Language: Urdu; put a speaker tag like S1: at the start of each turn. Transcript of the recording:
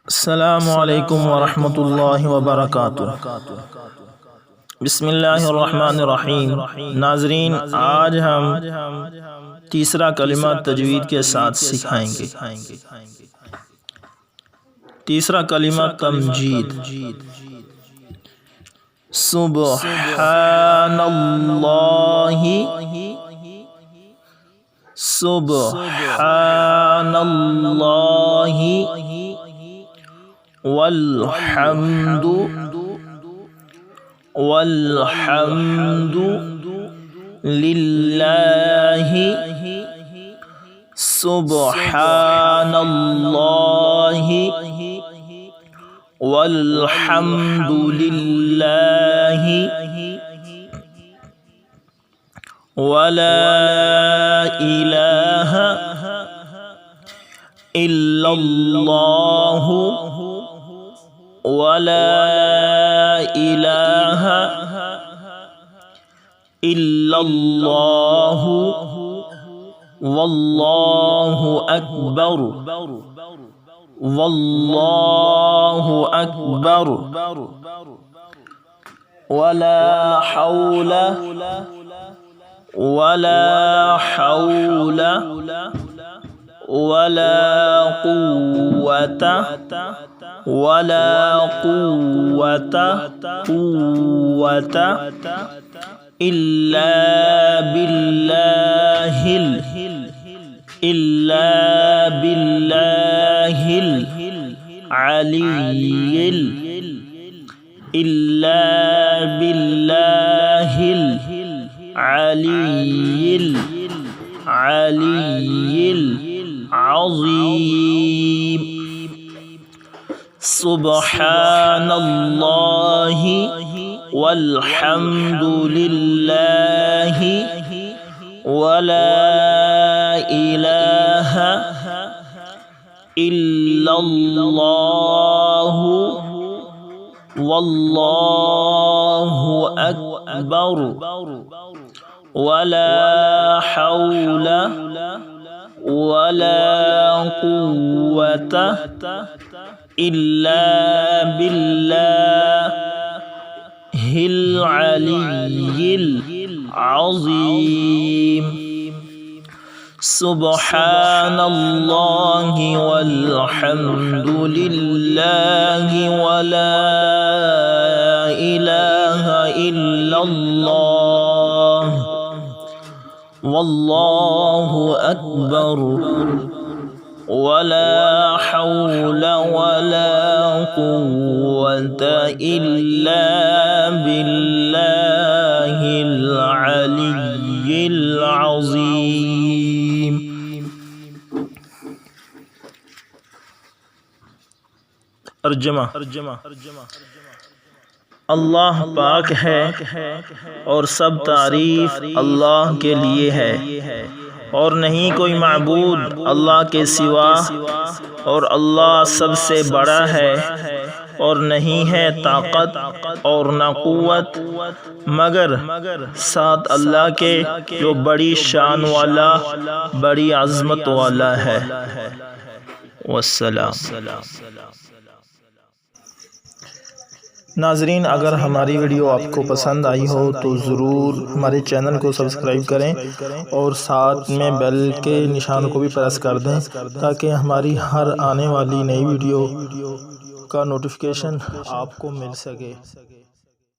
S1: السلام علیکم ورحمۃ اللہ وبرکاتہ۔ بسم اللہ الرحمن الرحیم۔ ناظرین، آج ہم تیسرا کلمہ تجوید کے ساتھ سکھائیں گے۔ تیسرا کلمہ تمجید۔ سبحان اللہ، سبحان اللہ، والحمد للہ، سبحان اللہ والحمد للہ، ولا الہ الا اللہ، ولا الہ الا اللہ، واللہ اکبر، واللہ اکبر، ولا حول، ولا حول ولا قوة، ولا قوة إلا بالله، إلا بالله العلي، إلا بالله العلي العظيم۔ سبحان اللہ والحمد للہ، ولا الہ الا اللہ، واللہ اکبر، ولا حول ولا قوة إلا بالله العلي العظيم۔ سبحان اللہ والحمد للہ، ولا الہ الا اللہ، واللہ اکبر، ولا حول ولا قوة إلا بالله العلي العظيم۔ ترجمہ۔ اللہ پاک ہے اور سب تعریف اللہ کے لیے ہے، اور نہیں کوئی معبود اللہ کے سوا، اور اللہ سب سے بڑا ہے، اور نہیں ہے طاقت اور نہ قوت مگر ساتھ اللہ کے جو بڑی شان والا، بڑی عظمت والا ہے۔ والسلام۔ ناظرین، اگر ہماری ویڈیو آپ کو پسند آئی ہو تو ضرور ہمارے چینل کو سبسکرائب کریں اور ساتھ میں بیل کے نشان کو بھی پریس کر دیں تاکہ ہماری ہر آنے والی نئی ویڈیو کا نوٹیفیکیشن آپ کو مل سکے۔